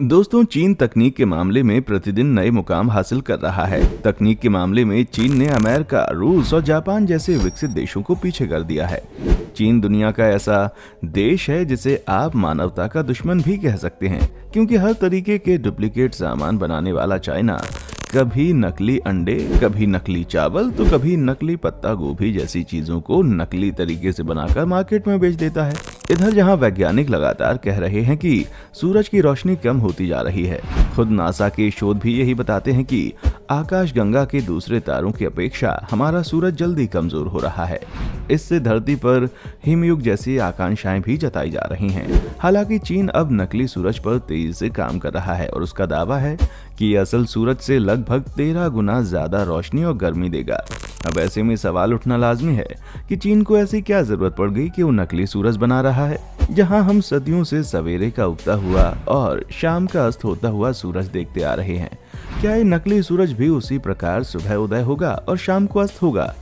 दोस्तों, चीन तकनीक के मामले में प्रतिदिन नए मुकाम हासिल कर रहा है। तकनीक के मामले में चीन ने अमेरिका, रूस और जापान जैसे विकसित देशों को पीछे कर दिया है। चीन दुनिया का ऐसा देश है जिसे आप मानवता का दुश्मन भी कह सकते हैं, क्योंकि हर तरीके के डुप्लीकेट सामान बनाने वाला चाइना कभी नकली अंडे, कभी नकली चावल तो कभी नकली पत्ता गोभी जैसी चीजों को नकली तरीके से बनाकर मार्केट में बेच देता है। इधर जहां वैज्ञानिक लगातार कह रहे हैं कि सूरज की रोशनी कम होती जा रही है, खुद नासा के शोध भी यही बताते हैं कि आकाशगंगा के दूसरे तारों की अपेक्षा हमारा सूरज जल्दी कमजोर हो रहा है। इससे धरती पर हिमयुग जैसी आकांक्षाएं भी जताई जा रही हैं। हालांकि चीन अब नकली सूरज पर तेजी से काम कर रहा है और उसका दावा है कि असल सूरज से लगभग 13 गुना ज्यादा रोशनी और गर्मी देगा। अब ऐसे में सवाल उठना लाजमी है कि चीन को ऐसी क्या जरूरत पड़ गई कि वो नकली सूरज बना रहा है, जहां हम सदियों से सवेरे का उगता हुआ और शाम का अस्त होता हुआ सूरज देखते आ रहे हैं। क्या ये नकली सूरज भी उसी प्रकार सुबह उदय होगा और शाम को अस्त होगा?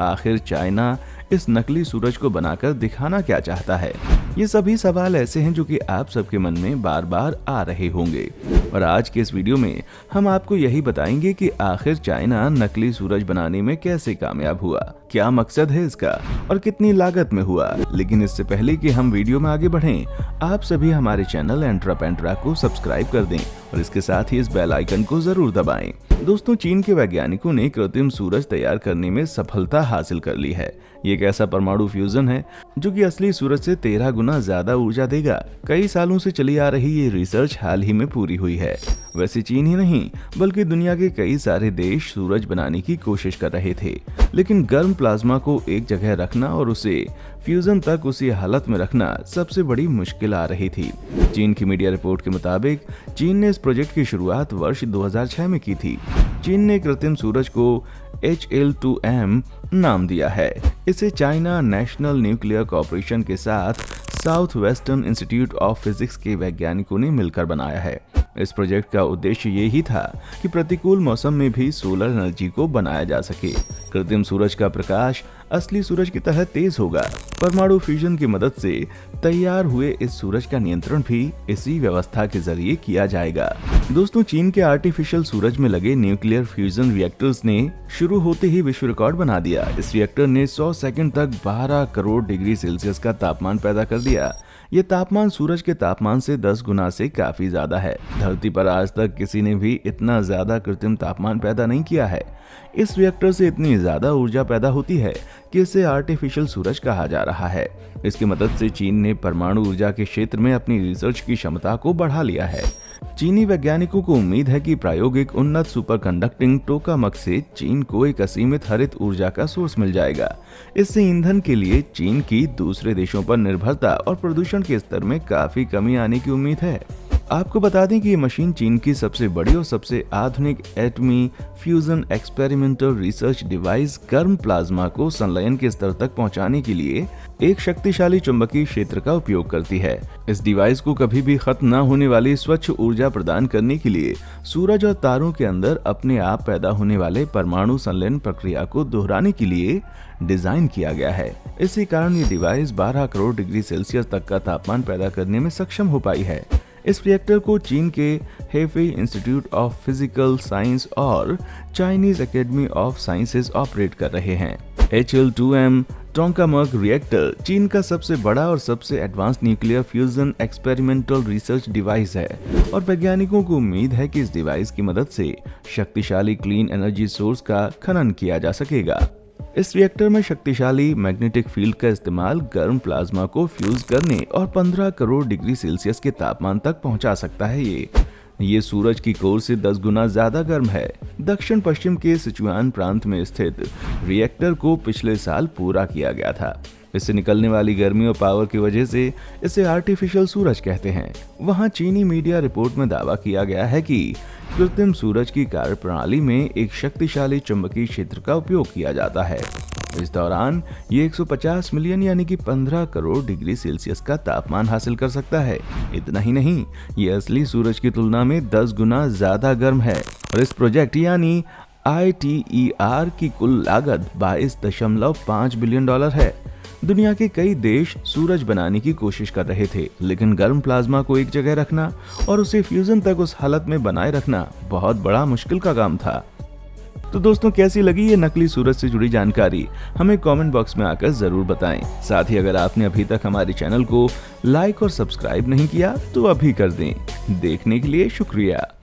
आखिर चाइना इस नकली सूरज को बनाकर दिखाना क्या चाहता है? ये सभी सवाल ऐसे हैं जो कि आप सबके मन में बार बार आ रहे होंगे, और आज के इस वीडियो में हम आपको यही बताएंगे कि आखिर चाइना नकली सूरज बनाने में कैसे कामयाब हुआ, क्या मकसद है इसका और कितनी लागत में हुआ। लेकिन इससे पहले कि हम वीडियो में आगे बढ़ें, आप सभी हमारे चैनल एंट्रापेंट्रा को सब्सक्राइब कर दें और इसके साथ ही इस बेल आइकन को जरूर दबाएं। दोस्तों, चीन के वैज्ञानिकों ने कृत्रिम सूरज तैयार करने में सफलता हासिल कर ली है। ये एक ऐसा परमाणु फ्यूजन है जो कि असली सूरज से 13 गुना ज्यादा ऊर्जा देगा। कई सालों से चली आ रही ये रिसर्च हाल ही में पूरी हुई है। वैसे चीन ही नहीं बल्कि दुनिया के कई सारे देश सूरज बनाने की कोशिश कर रहे थे, लेकिन गर्म प्लाज्मा को एक जगह रखना और उसे फ्यूजन तक उसी हालत में रखना सबसे बड़ी मुश्किल आ रही थी। चीन की मीडिया रिपोर्ट के मुताबिक चीन ने इस प्रोजेक्ट की शुरुआत वर्ष 2006 में की थी। चीन ने कृत्रिम सूरज को HL2M नाम दिया है। इसे चाइना नेशनल न्यूक्लियर कॉर्पोरेशन के साथ south western institute of physics के वैज्ञानिकों ने मिलकर बनाया है। इस प्रोजेक्ट का उद्देश्य ये ही था कि प्रतिकूल मौसम में भी सोलर एनर्जी को बनाया जा सके। कृत्रिम सूरज का प्रकाश असली सूरज की तरह तेज होगा। परमाणु फ्यूजन की मदद से तैयार हुए इस सूरज का नियंत्रण भी इसी व्यवस्था के जरिए किया जाएगा। दोस्तों, चीन के आर्टिफिशियल सूरज में लगे न्यूक्लियर फ्यूजन रिएक्टर्स ने शुरू होते ही विश्व रिकॉर्ड बना दिया। इस रिएक्टर ने 100 सेकंड तक 12 करोड़ डिग्री सेल्सियस का तापमान पैदा कर दिया। ये तापमान सूरज के तापमान से 10 गुना से काफी ज्यादा है। धरती पर आज तक किसी ने भी इतना ज्यादा कृत्रिम तापमान पैदा नहीं किया है। इस रिएक्टर से इतनी ज्यादा ऊर्जा पैदा होती है कि इसे आर्टिफिशियल सूरज कहा जा रहा है। इसकी मदद से चीन ने परमाणु ऊर्जा के क्षेत्र में अपनी रिसर्च की क्षमता को बढ़ा लिया है। चीनी वैज्ञानिकों को उम्मीद है कि प्रायोगिक उन्नत सुपर कंडक्टिंग टोकामक से चीन को एक असीमित हरित ऊर्जा का सोर्स मिल जाएगा। इससे ईंधन के लिए चीन की दूसरे देशों पर निर्भरता और प्रदूषण के स्तर में काफी कमी आने की उम्मीद है। आपको बता दें कि ये मशीन चीन की सबसे बड़ी और सबसे आधुनिक एटमी फ्यूजन एक्सपेरिमेंटल रिसर्च डिवाइस गर्म प्लाज्मा को संलयन के स्तर तक पहुंचाने के लिए एक शक्तिशाली चुंबकीय क्षेत्र का उपयोग करती है। इस डिवाइस को कभी भी खत्म न होने वाली स्वच्छ ऊर्जा प्रदान करने के लिए सूरज और तारों के अंदर अपने आप पैदा होने वाले परमाणु संलयन प्रक्रिया को दोहराने के लिए डिजाइन किया गया है। इसी कारण ये डिवाइस 12 करोड़ डिग्री सेल्सियस तक का तापमान पैदा करने में सक्षम हो पाई है। इस रिएक्टर को चीन के हेफेई इंस्टीट्यूट ऑफ फिजिकल साइंस और Chinese academy of sciences operate कर रहे हैं। HL2M टोकामक रिएक्टर चीन का सबसे बड़ा और सबसे advance nuclear fusion experimental research device है और वैज्ञानिकों को उम्मीद है कि इस डिवाइस की मदद से शक्तिशाली क्लीन एनर्जी सोर्स का खनन किया जा सकेगा। इस रिएक्टर में शक्तिशाली मैग्नेटिक फील्ड का इस्तेमाल गर्म प्लाज्मा को फ्यूज करने और 15 करोड़ डिग्री सेल्सियस के तापमान तक पहुंचा सकता है। ये सूरज की कोर से 10 गुना ज्यादा गर्म है। दक्षिण पश्चिम के सिचुआन प्रांत में स्थित रिएक्टर को पिछले साल पूरा किया गया था। इससे निकलने वाली गर्मी और पावर की वजह से इसे आर्टिफिशियल सूरज कहते हैं। वहां चीनी मीडिया रिपोर्ट में दावा किया गया है कि कृत्रिम सूरज की कार्यप्रणाली में एक शक्तिशाली चुंबकीय क्षेत्र का उपयोग किया जाता है। इस दौरान ये 150 मिलियन यानी कि 15 करोड़ डिग्री सेल्सियस का तापमान हासिल कर सकता है। इतना ही नहीं, ये असली सूरज की तुलना में 10 गुना ज्यादा गर्म है और इस प्रोजेक्ट यानी ITER की कुल लागत 22.5 बिलियन डॉलर है। दुनिया के कई देश सूरज बनाने की कोशिश कर रहे थे, लेकिन गर्म प्लाज्मा को एक जगह रखना और उसे फ्यूजन तक उस हालत में बनाए रखना बहुत बड़ा मुश्किल का काम था। तो दोस्तों, कैसी लगी ये नकली सूरज से जुड़ी जानकारी, हमें कमेंट बॉक्स में आकर जरूर बताएं। साथ ही अगर आपने अभी तक हमारे चैनल को लाइक और सब्सक्राइब नहीं किया तो अभी कर दें। देखने के लिए शुक्रिया।